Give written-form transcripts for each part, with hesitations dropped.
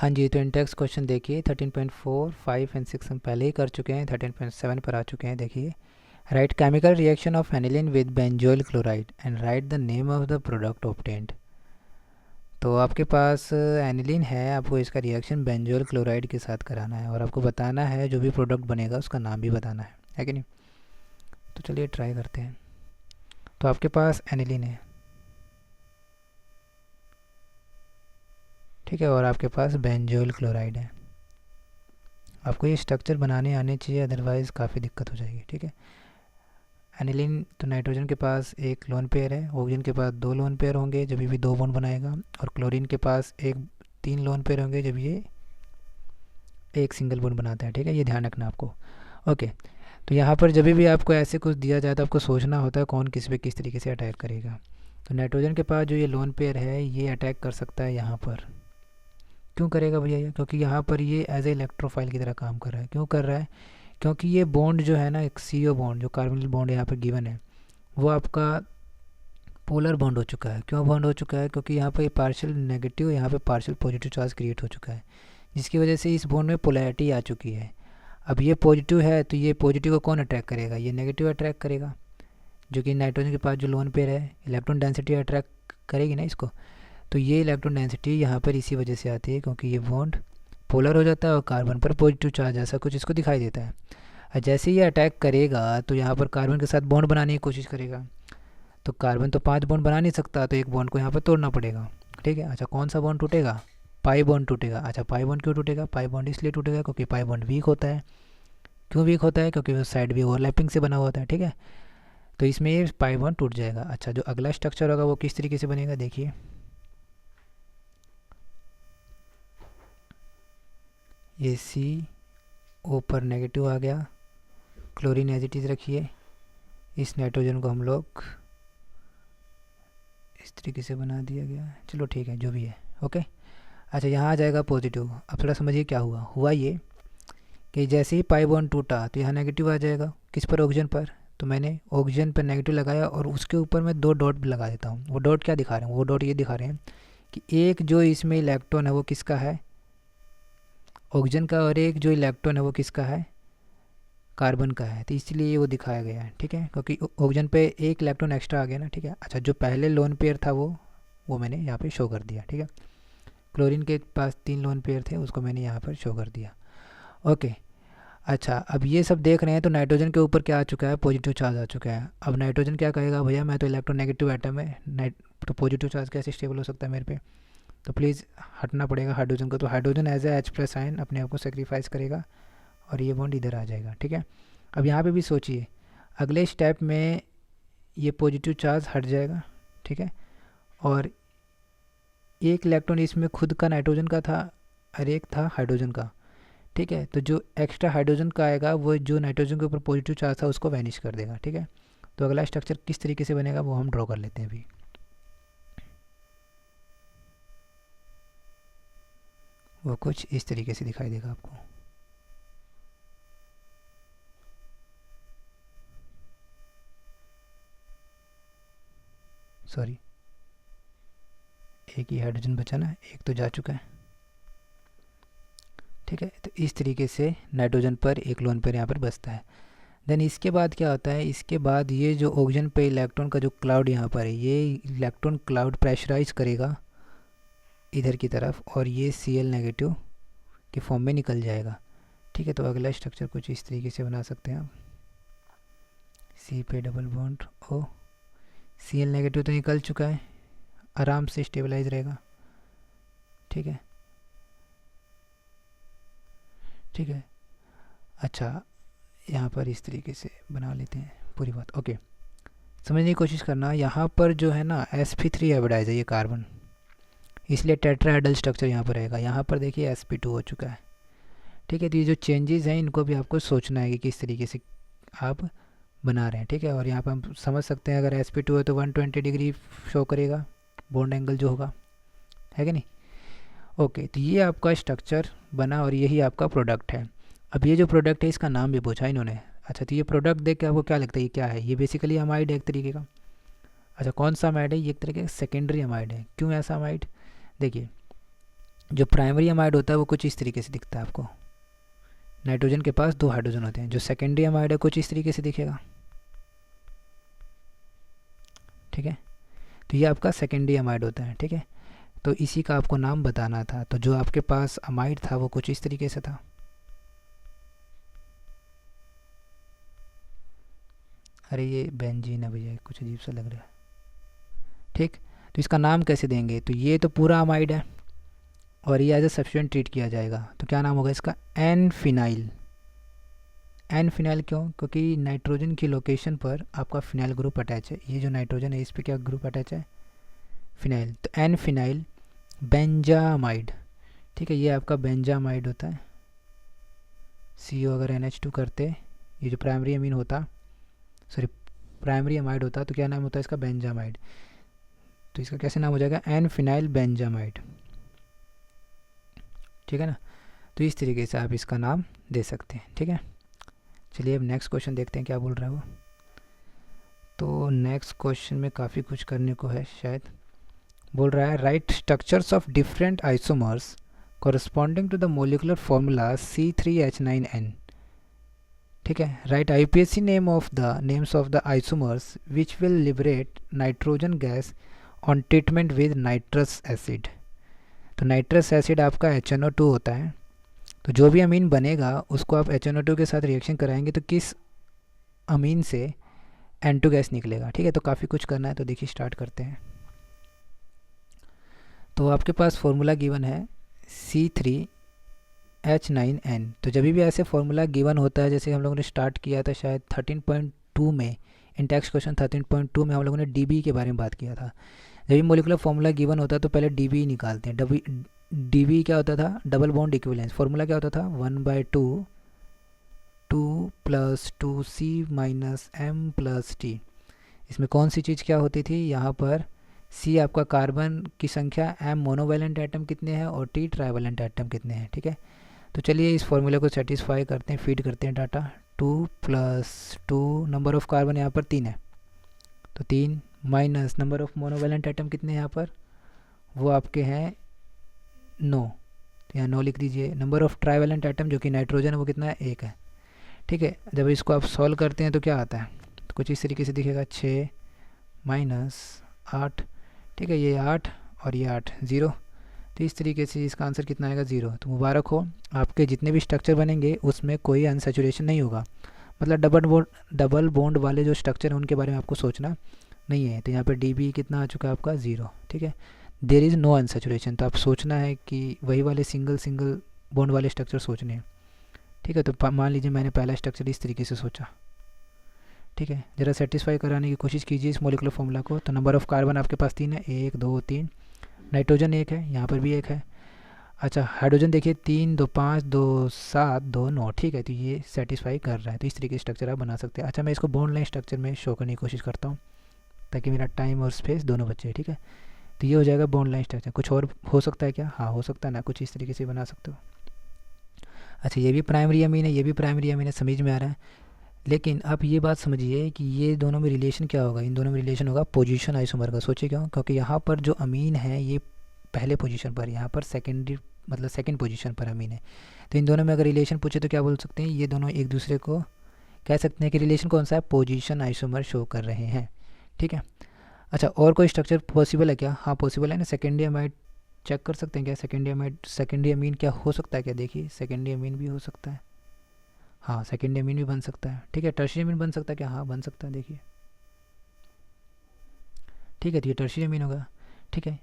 हाँ जी, तो index question देखिए 13.4, 5 एंड 6 हम पहले ही कर चुके हैं, 13.7 पर आ चुके हैं। देखिए, right chemical reaction of aniline with benzoyl chloride and right the name of the product obtained. तो आपके पास एनिलीन है, आपको इसका रिएक्शन बेंजोइल क्लोराइड के साथ कराना है और आपको बताना है जो भी प्रोडक्ट बनेगा उसका नाम भी बताना है कि नहीं। तो चलिए ट्राई करते हैं। तो आपके पास एनिलीन है, ठीक है, और आपके पास बेंजोइल क्लोराइड है। आपको ये स्ट्रक्चर बनाने आने चाहिए, अदरवाइज़ काफ़ी दिक्कत हो जाएगी, ठीक है। एनिलीन तो नाइट्रोजन के पास एक लोन पेयर है, ऑक्सीजन के पास 2 लोन पेयर होंगे जब भी 2 बॉन्ड बनाएगा, और क्लोरीन के पास 3 लोन पेयर होंगे जब ये एक सिंगल बॉन्ड बनाता है, ठीक है। ये ध्यान रखना आपको। ओके, तो यहाँ पर जब भी आपको ऐसे कुछ दिया जाए तो आपको सोचना होता है कौन किस पे किस तरीके से अटैक करेगा। तो नाइट्रोजन के पास जो ये लोन पेयर है ये अटैक कर सकता है यहाँ पर। क्यों करेगा भैया ये? क्योंकि यहाँ पर ये एज ए इलेक्ट्रोफाइल की तरह काम कर रहा है। क्यों कर रहा है? क्योंकि ये बॉन्ड जो है ना, एक CO बॉन्ड जो कार्बोनिल बॉन्ड यहाँ पर गिवन है, वो आपका पोलर बॉन्ड हो चुका है। क्यों बॉन्ड हो चुका है? क्योंकि यहाँ पे पार्शियल नेगेटिव, यहाँ पे पार्शियल पॉजिटिव चार्ज क्रिएट हो चुका है, जिसकी वजह से इस बॉन्ड में पोलैरिटी आ चुकी है। अब ये पॉजिटिव है तो ये पॉजिटिव को कौन अट्रैक्ट करेगा? ये नेगेटिव अट्रैक्ट करेगा, जो कि नाइट्रोजन के पास जो लोन पेयर है, इलेक्ट्रॉन डेंसिटी अट्रैक्ट करेगी ना इसको। तो ये इलेक्ट्रॉन डेंसिटी यहाँ पर इसी वजह से आती है क्योंकि ये बॉन्ड पोलर हो जाता है और कार्बन पर पॉजिटिव चार्ज ऐसा कुछ इसको दिखाई देता है। और जैसे ये अटैक करेगा तो यहाँ पर कार्बन के साथ बॉन्ड बनाने की कोशिश करेगा। तो कार्बन तो 5 बॉन्ड बना नहीं सकता, तो एक बॉन्ड को यहाँ पर तोड़ना पड़ेगा, ठीक है। अच्छा, कौन सा बॉन्ड टूटेगा? पाई बॉन्ड टूटेगा। अच्छा, पाई बॉन्ड क्यों टूटेगा? पाई बॉन्ड इसलिए टूटेगा क्योंकि पाई बॉन्ड वीक होता है। क्यों वीक होता है? क्योंकि वो साइड भी ओवरलैपिंग से बना हुआ होता है, ठीक है। तो इसमें ये पाई बॉन्ड टूट जाएगा। अच्छा, जो अगला स्ट्रक्चर होगा वो किस तरीके से बनेगा देखिए। ये CO पर नेगेटिव आ गया, क्लोरीन एज इट इज़ रखिए, इस नाइट्रोजन को हम लोग इस तरीके से बना दिया गया। चलो ठीक है, जो भी है, ओके। अच्छा, यहाँ आ जाएगा पॉजिटिव। अब थोड़ा समझिए क्या हुआ ये कि जैसे ही पाई बॉन्ड टूटा तो यहाँ नेगेटिव आ जाएगा। किस पर? ऑक्सीजन पर। तो मैंने ऑक्सीजन पर नेगेटिव लगाया और उसके ऊपर मैं 2 डॉट भी लगा देता हूँ। वो डॉट क्या दिखा रहे हैं? वो डॉट ये दिखा रहे हैं कि एक जो इसमें इलेक्ट्रॉन है वो किसका है? ऑक्सीजन का, और एक जो इलेक्ट्रॉन है वो किसका है? कार्बन का है। तो इसलिए वो दिखाया गया है, ठीक है, क्योंकि ऑक्सीजन पे एक इलेक्ट्रॉन एक्स्ट्रा आ गया ना, ठीक है। अच्छा, जो पहले लोन पेयर था वो मैंने यहाँ पे शो कर दिया, ठीक है। क्लोरीन के पास 3 लोन पेयर थे, उसको मैंने यहाँ पर शो कर दिया, ओके। अच्छा, अब ये सब देख रहे हैं तो नाइट्रोजन के ऊपर क्या आ चुका है? पॉजिटिव चार्ज आ चुका है। अब नाइट्रोजन क्या कहेगा? भैया मैं तो इलेक्ट्रोनेगेटिव एटम है, तो पॉजिटिव चार्ज कैसे स्टेबल हो सकता है मेरे पे? तो प्लीज़ हटना पड़ेगा हाइड्रोजन को। तो hydrogen as a H+ ion अपने आप को सेक्रीफाइस करेगा और ये बॉन्ड इधर आ जाएगा, ठीक है। अब यहाँ पे भी सोचिए, अगले स्टेप में ये पॉजिटिव चार्ज हट जाएगा, ठीक है, और एक इलेक्ट्रॉन इसमें खुद का नाइट्रोजन का था और एक था हाइड्रोजन का, ठीक है। तो जो एक्स्ट्रा हाइड्रोजन का आएगा वो जो नाइट्रोजन के ऊपर पॉजिटिव चार्ज था उसको वैनिश कर देगा, ठीक है। तो अगला स्ट्रक्चर किस तरीके से बनेगा वो हम ड्रॉ कर लेते हैं अभी। वो कुछ इस तरीके से दिखाई देगा आपको। सॉरी, एक ही हाइड्रोजन बचा ना, एक तो जा चुका है, ठीक है। तो इस तरीके से नाइट्रोजन पर एक लोन पेयर यहाँ पर बचता है। देन इसके बाद क्या होता है? इसके बाद ये जो ऑक्सीजन पे इलेक्ट्रॉन का जो क्लाउड यहाँ पर है, ये इलेक्ट्रॉन क्लाउड प्रेशराइज करेगा इधर की तरफ और ये Cl नेगेटिव के फॉर्म में निकल जाएगा, ठीक है। तो अगला स्ट्रक्चर कुछ इस तरीके से बना सकते हैं आप। C पे double bond O, Cl negative तो निकल चुका है, आराम से स्टेबलाइज रहेगा, ठीक है, ठीक है। अच्छा, यहाँ पर इस तरीके से बना लेते हैं पूरी बात, ओके। समझने की कोशिश करना, यहाँ पर जो है ना sp3 हाइब्रिडाइज है ये कार्बन, इसलिए टेट्राहेड्रल स्ट्रक्चर यहाँ पर रहेगा। यहाँ पर देखिए sp2 हो चुका है, ठीक है। तो ये जो चेंजेस हैं इनको भी आपको सोचना है कि किस तरीके से आप बना रहे हैं, ठीक है। और यहाँ पर हम समझ सकते हैं अगर sp2 है तो 120 डिग्री शो करेगा बॉन्ड एंगल जो होगा, है कि नहीं? ओके, तो ये आपका स्ट्रक्चर बना और यही आपका प्रोडक्ट है। अब ये जो प्रोडक्ट है इसका नाम भी पूछा इन्होंने। अच्छा, तो ये प्रोडक्ट देख के आपको क्या लगता है ये क्या है? ये बेसिकली अमाइड है एक तरीके का। अच्छा, कौन सा अमाइड है? ये एक तरीके का सेकेंडरी अमाइड है। क्यों ऐसा अमाइड? देखिए, जो प्राइमरी अमाइड होता है वो कुछ इस तरीके से दिखता है आपको। नाइट्रोजन के पास 2 हाइड्रोजन होते हैं। जो सेकेंडरी अमाइड है कुछ इस तरीके से दिखेगा, ठीक है। तो ये आपका सेकेंडरी अमाइड होता है, ठीक है। तो इसी का आपको नाम बताना था। तो जो आपके पास अमाइड था वो कुछ इस तरीके से था। अरे ये बेंजीन है भैया, कुछ अजीब सा लग रहा है, ठीक। तो इसका नाम कैसे देंगे? तो ये तो पूरा अमाइड है और ये एज ए सब्स्टिट्यूएंट ट्रीट किया जाएगा। तो क्या नाम होगा इसका? N phenyl. एन फिनाइल क्यों? क्योंकि नाइट्रोजन की लोकेशन पर आपका फिनाइल ग्रुप अटैच है। ये जो नाइट्रोजन है इस पर क्या ग्रुप अटैच है? फिनाइल। तो एन फिनाइल बेंजामाइड, ठीक है। ये आपका बेंजामाइड होता है। CO अगर NH2 करते, ये जो प्राइमरी अमीन होता, सॉरी प्राइमरी अमाइड होता, तो क्या नाम होता है इसका? बेंजामाइड। तो इसका कैसे नाम हो जाएगा? एन फिनाइल बेंजामाइड, ठीक है ना। तो इस तरीके से आप इसका नाम दे सकते हैं, ठीक है। चलिए अब नेक्स्ट क्वेश्चन देखते हैं क्या बोल रहा है वो। तो नेक्स्ट क्वेश्चन में काफ़ी कुछ करने को है शायद। बोल रहा है right structures of different isomers corresponding to the molecular formula C3H9N, ठीक है। Right IUPAC names of the isomers which will liberate nitrogen gas on treatment with nitrous acid। तो नाइट्रस एसिड आपका HNO2 होता है। तो जो भी अमीन बनेगा उसको आप HNO2 के साथ रिएक्शन कराएंगे तो किस अमीन से N2 गैस निकलेगा, ठीक है। तो काफ़ी कुछ करना है, तो देखिए स्टार्ट करते हैं। तो आपके पास फॉर्मूला गिवन है C3H9N। तो जब भी ऐसे फॉर्मूला गिवन होता है, जैसे हम लोगों ने स्टार्ट किया था शायद 13.2 में, इंटेक्स क्वेश्चन 13.2 में हम लोगों ने DB के बारे में बात किया था। जब भी मोलिकुलर फॉर्मूला गिवन होता है तो पहले DB निकालते हैं। DB क्या होता था? Double bond equivalence. फॉर्मूला क्या होता था? 1/2 2 + 2C - M+T। इसमें कौन सी चीज़ क्या होती थी? यहाँ पर C आपका कार्बन की संख्या, M मोनोवैलेंट एटम कितने हैं और T ट्राइवैलेंट एटम कितने हैं, ठीक है। तो चलिए इस फॉर्मूले को सेटिस्फाई करते हैं, फीड करते हैं डाटा। 2 + 2 नंबर ऑफ़ कार्बन यहाँ पर 3 है, तो 3 minus number of monovalent atom कितने हैं यहाँ पर? वो आपके हैं 9, तो यहाँ 9 लिख दीजिए। नंबर ऑफ़ ट्राइवैलेंट एटम जो कि नाइट्रोजन है वो कितना है? 1 है, ठीक है। जब इसको आप सॉल्व करते हैं तो क्या आता है? तो कुछ इस तरीके से दिखेगा, 6 - 8, ठीक है। ये 8 और ये 8, 0। तो इस तरीके से इसका आंसर कितना आएगा? 0। तो मुबारक हो, आपके जितने भी स्ट्रक्चर बनेंगे उसमें कोई अनसैचुरेशन नहीं होगा। मतलब डबल बॉन्ड वाले जो स्ट्रक्चर हैं उनके बारे में आपको सोचना नहीं है। तो यहाँ पर DB कितना आ चुका है आपका? 0, ठीक है। There is no unsaturation. तो आप सोचना है कि वही वाले सिंगल बॉन्ड वाले स्ट्रक्चर सोचने हैं, ठीक है। तो मान लीजिए मैंने पहला स्ट्रक्चर इस तरीके से सोचा, ठीक है। ज़रा सेटिस्फाई कराने की कोशिश कीजिए इस मोलिकुलर फॉर्मूला को। तो नंबर ऑफ़ कार्बन आपके पास 3 है, 1 2 3। नाइट्रोजन 1 है, यहाँ पर भी 1 है। अच्छा हाइड्रोजन देखिए, 3 2 5 2 7 2 9, ठीक है। तो ये सेटिस्फाई कर रहा है। तो इस तरीके से स्ट्रक्चर आप बना सकते हैं। अच्छा मैं इसको बॉन्ड लाइन स्ट्रक्चर में शो करने की कोशिश करता हूँ ताकि मेरा टाइम और स्पेस दोनों बचे, ठीक है। तो ये हो जाएगा बॉन्ड लाइन स्ट्रक्चर। कुछ और हो सकता है क्या? हाँ हो सकता है ना, कुछ इस तरीके से बना सकते हो। अच्छा ये भी प्राइमरी अमीन है, ये भी प्राइमरी अमीन है, समझ में आ रहा है। लेकिन आप ये बात समझिए कि ये दोनों में रिलेशन क्या होगा? इन दोनों में रिलेशन होगा पोजीशन आइसोमर का। सोचिए क्यों? क्योंकि यहाँ पर जो अमीन है ये पहले पोजीशन पर, यहाँ पर सेकेंडरी मतलब सेकंड पोजीशन पर अमीन है। तो इन दोनों में अगर रिलेशन पूछे तो क्या बोल सकते हैं? ये दोनों एक दूसरे को कह सकते हैं कि रिलेशन कौन सा है? पोजीशन आइसोमर शो कर रहे हैं, ठीक है। अच्छा और कोई स्ट्रक्चर पॉसिबल है क्या? हाँ पॉसिबल है ना। सेकेंडरी अमाइड चेक कर सकते हैं क्या? सेकेंडरी अमीन क्या हो सकता है क्या? देखिए सेकेंडरी अमीन भी हो सकता है, हाँ सेकेंडरी अमीन भी बन सकता है, ठीक है। टर्शियरी अमीन बन सकता है क्या? हाँ बन सकता है, देखिए, ठीक है। तो ये टर्शियरी अमीन होगा, ठीक है।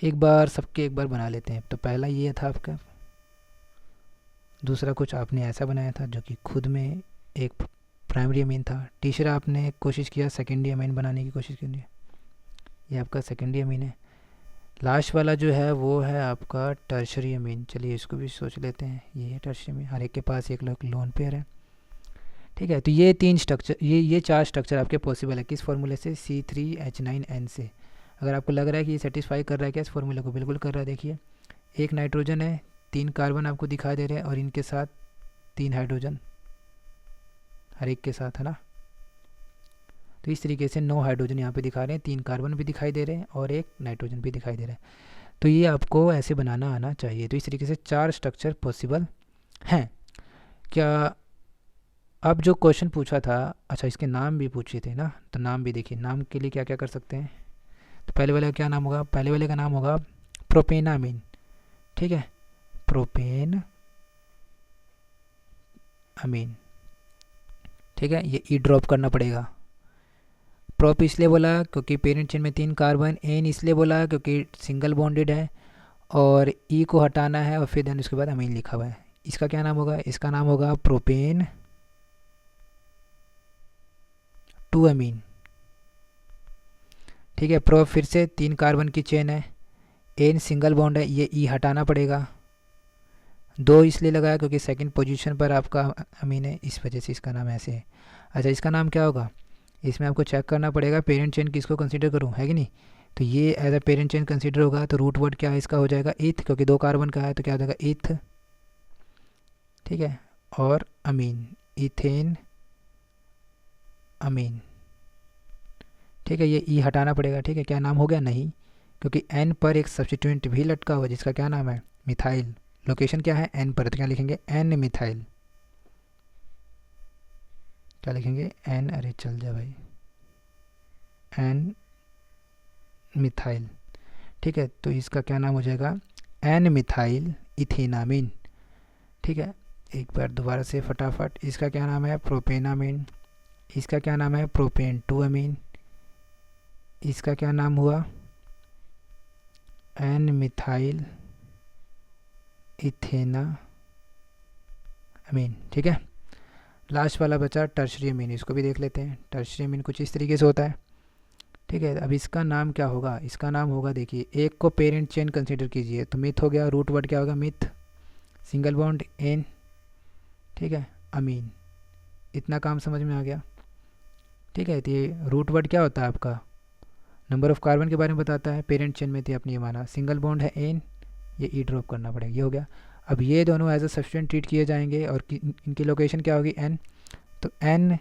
एक बार सबके एक बार बना लेते हैं। तो पहला ये था आपका, दूसरा कुछ आपने ऐसा बनाया था जो कि खुद में एक प्राइमरी अमीन था। तीसरा आपने कोशिश किया सेकेंडरी अमीन बनाने की कोशिश की, ये आपका सेकेंडरी अमीन है। लास्ट वाला जो है वो है आपका टर्शरी अमीन। चलिए इसको भी सोच लेते हैं, ये है टर्शरी अमीन। हर एक के पास एक लोन पेयर है, ठीक है। तो ये 3 स्ट्रक्चर, ये 4 स्ट्रक्चर आपके पॉसिबल है किस फॉर्मूले से? C3H9N से। अगर आपको लग रहा है कि ये सेटिस्फाई कर रहा है क्या इस फॉर्मूले को? बिल्कुल कर रहा है। देखिए एक नाइट्रोजन है, 3 कार्बन आपको दिखाई दे रहे हैं और इनके साथ 3 हाइड्रोजन हर एक के साथ, है ना। तो इस तरीके से 9 हाइड्रोजन यहाँ पे दिखा रहे हैं, 3 कार्बन भी दिखाई दे रहे हैं और 1 नाइट्रोजन भी दिखाई दे रहा है। तो ये आपको ऐसे बनाना आना चाहिए। तो इस तरीके से 4 स्ट्रक्चर पॉसिबल हैं। क्या अब जो क्वेश्चन पूछा था, अच्छा इसके नाम भी पूछे थे ना, तो नाम भी देखिए, नाम के लिए क्या क्या कर सकते हैं। तो पहले वाले का क्या नाम होगा, पहले वाले का नाम होगा प्रोपेनामीन, ठीक है, प्रोपेन अमीन, ठीक है, ये ई ड्रॉप करना पड़ेगा। प्रोप इसलिए बोला क्योंकि पेरेंट चेन में 3 कार्बन, एन इसलिए बोला क्योंकि सिंगल बॉन्डेड है, और ई को हटाना है, और फिर देन उसके बाद अमीन लिखा हुआ है। इसका क्या नाम होगा, इसका नाम होगा प्रोपेन 2 अमीन, ठीक है। प्रोप फिर से 3 कार्बन की चेन है, एन सिंगल बॉन्ड है, ये ई हटाना पड़ेगा। 2 इसलिए लगाया क्योंकि सेकंड पोजीशन पर आपका अमीन है, इस वजह से इसका नाम ऐसे है। अच्छा इसका नाम क्या होगा, इसमें आपको चेक करना पड़ेगा पेरेंट चेन किसको कंसीडर करूँ, है कि नहीं। तो ये as a parent chain consider होगा, तो रूट वर्ड क्या है इसका हो जाएगा इथ, क्योंकि 2 कार्बन का है तो क्या हो जाएगा इथ, ठीक है, और अमीन इथेन अमीन, ठीक है। ये ई हटाना पड़ेगा, ठीक है। क्या नाम हो गया, नहीं, क्योंकि एन पर एक सब्स्टिट्यूएंट भी लटका हुआ जिसका क्या नाम है मिथाइल। लोकेशन क्या है एन पर, तो क्या लिखेंगे एन मिथाइल, क्या लिखेंगे एन, अरे चल जा भाई, एन मिथाइल, ठीक है। तो इसका क्या नाम हो जाएगा एन मिथाइल इथेनामीन, ठीक है। एक बार दोबारा से फटाफट, इसका क्या नाम है प्रोपेनामीन, इसका क्या नाम है प्रोपेन 2 अमीन, इसका क्या नाम हुआ एन मिथाइल इथेना अमीन, ठीक है। लास्ट वाला बचा टर्शरी अमीन, इसको भी देख लेते हैं। टर्शरी अमीन कुछ इस तरीके से होता है, ठीक है। अब इसका नाम क्या होगा, इसका नाम होगा, देखिए एक को पेरेंट चेन कंसीडर कीजिए, तो मिथ हो गया, रूट वर्ड क्या होगा मिथ, सिंगल बॉन्ड एन, ठीक है, अमीन, इतना काम समझ में आ गया, ठीक है। तो ये रूट वर्ड क्या होता है आपका, नंबर ऑफ कार्बन के बारे में बताता है, पेरेंट चेन में थी आपने ये माना, सिंगल बॉन्ड है एन, ये ई ड्रॉप करना पड़ेगा, ये हो गया। अब ये दोनों एज अ सब्स्टिट्यूएंट ट्रीट किए जाएंगे, और इनकी लोकेशन क्या होगी एन, तो N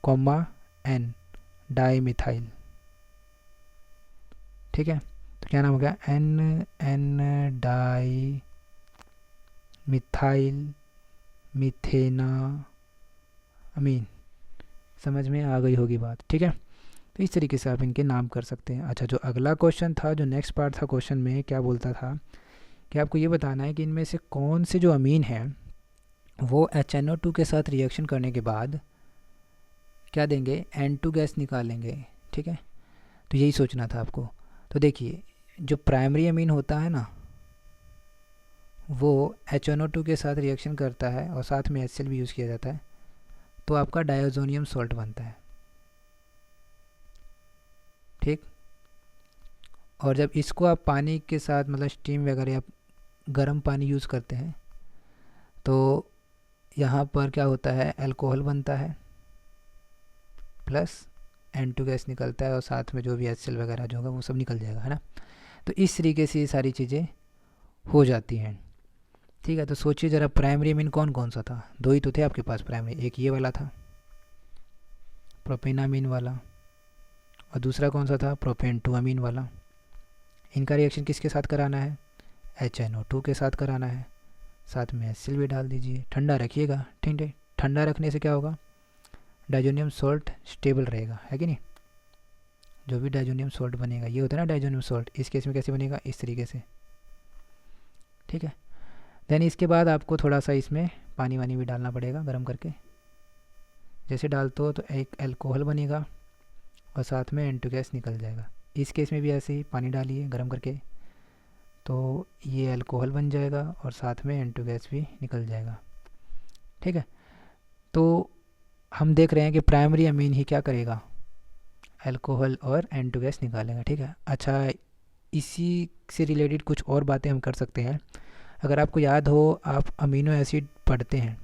comma N di methyl, ठीक है। तो क्या नाम हो गया N N di methyl methanamine, समझ में आ गई होगी बात, ठीक है। तो इस तरीके से आप इनके नाम कर सकते हैं। अच्छा जो अगला क्वेश्चन था, जो नेक्स्ट पार्ट था क्वेश्चन में, क्या बोलता था कि आपको ये बताना है कि इनमें से कौन से जो अमीन हैं वो HNO2 के साथ रिएक्शन करने के बाद क्या देंगे N2 गैस निकालेंगे, ठीक है। तो यही सोचना था आपको। तो देखिए जो प्राइमरी अमीन होता है ना, वो HNO2 के साथ रिएक्शन करता है और साथ में HCl भी यूज़ किया जाता है, तो आपका डायज़ोनियम सॉल्ट बनता है, ठीक। और जब इसको आप पानी के साथ मतलब स्टीम वगैरह या गर्म पानी यूज़ करते हैं, तो यहाँ पर क्या होता है अल्कोहल बनता है प्लस N2 गैस निकलता है, और साथ में जो भी HCl वगैरह जो होगा वो सब निकल जाएगा, है ना। तो इस तरीके से ये सारी चीज़ें हो जाती हैं, ठीक है। तो सोचिए ज़रा प्राइमरी अमीन कौन कौन सा था, 2 ही तो थे आपके पास प्राइमरी, एक ये वाला था प्रोपेनामीन वाला, और दूसरा कौन सा था प्रोपेन 2 अमीन वाला। इनका रिएक्शन किसके साथ कराना है HNO2 के साथ कराना है, साथ में HCl भी डाल दीजिए, ठंडा रखिएगा, ठीक है। ठंडा रखने से क्या होगा डायजोनियम सॉल्ट स्टेबल रहेगा, है कि नहीं। जो भी डायजोनियम सॉल्ट बनेगा, ये होता है ना डायजोनियम सॉल्ट, इस केस में कैसे बनेगा इस तरीके से, ठीक है। देन इसके बाद आपको थोड़ा सा इसमें पानी वानी भी डालना पड़ेगा गर्म करके, जैसे डालते हो तो एक अल्कोहल बनेगा और साथ में N2 गैस निकल जाएगा। इस केस में भी ऐसे ही पानी डालिए गर्म करके, तो ये अल्कोहल बन जाएगा और साथ में N2 गैस भी निकल जाएगा, ठीक है। तो हम देख रहे हैं कि प्राइमरी अमीन ही क्या करेगा अल्कोहल और N2 गैस निकालेगा, ठीक है। अच्छा इसी से रिलेटेड कुछ और बातें हम कर सकते हैं। अगर आपको याद हो, आप अमीनो एसिड पढ़ते हैं,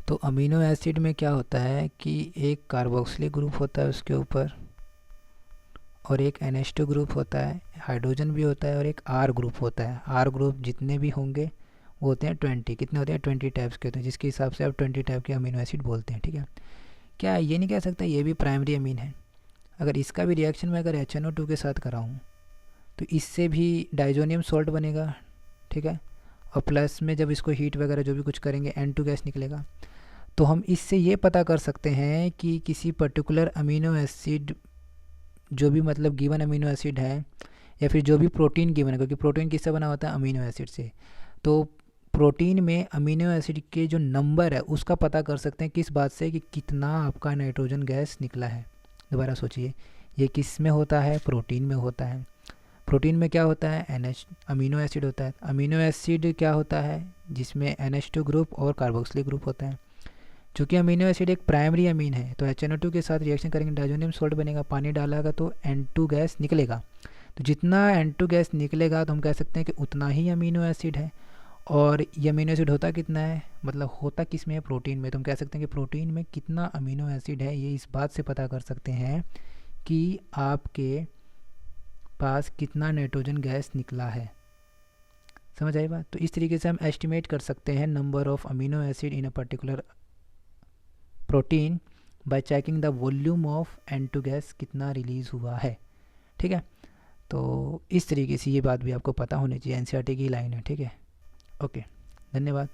तो अमीनो एसिड में क्या होता है कि एक कार्बोक्सिलिक ग्रुप होता है उसके ऊपर, और एक NH2 ग्रुप होता है, हाइड्रोजन भी होता है, और एक R ग्रुप होता है। R ग्रुप जितने भी होंगे वो होते हैं 20, कितने होते हैं 20 टाइप्स के होते हैं, जिसके हिसाब से आप 20 टाइप के अमीनो एसिड बोलते हैं, ठीक है। क्या ये नहीं कह सकता ये भी प्राइमरी अमीन है। अगर इसका भी रिएक्शन मैं अगर HNO2 के साथ कराऊँ तो इससे भी डाइजोनियम सॉल्ट बनेगा, ठीक है। और प्लस में जब इसको हीट वगैरह जो भी कुछ करेंगे N2 गैस निकलेगा। तो हम इससे ये पता कर सकते हैं कि किसी पर्टिकुलर अमीनो एसिड, जो भी मतलब गिवन अमीनो एसिड है, या फिर जो भी प्रोटीन गिवन है, क्योंकि प्रोटीन किससे बना होता है, अमीनो एसिड से। तो प्रोटीन में अमीनो एसिड के जो नंबर है उसका पता कर सकते हैं किस बात से, कि कितना आपका नाइट्रोजन गैस निकला है। दोबारा सोचिए, ये किस में होता है, प्रोटीन में होता है। प्रोटीन में क्या होता है, NH अमीनो एसिड होता है। अमीनो एसिड क्या होता है, जिसमें NH2 ग्रुप और कार्बोक्सिलिक ग्रुप होता है। चूँकि अमीनो एसिड एक प्राइमरी अमीन है, तो HNO2 के साथ रिएक्शन करेंगे, डाइजोनियम सॉल्ट बनेगा, पानी डालेगा तो N2 गैस निकलेगा। तो जितना N2 गैस निकलेगा तो हम कह सकते हैं कि उतना ही अमीनो एसिड है। और ये अमीनो एसिड होता कितना है, मतलब होता किस में है, प्रोटीन में। तो हम कह सकते हैं कि प्रोटीन में कितना अमीनो एसिड है, ये इस बात से पता कर सकते हैं कि आपके पास कितना नाइट्रोजन गैस निकला है। समझ आई बात। तो इस तरीके से हम एस्टिमेट कर सकते हैं number of amino acid in a particular protein bye checking the volume of N2 gas कितना रिलीज़ हुआ है, ठीक है। तो इस तरीके से ये बात भी आपको पता होनी चाहिए, NCERT की लाइन है, ठीक है। ओके, धन्यवाद।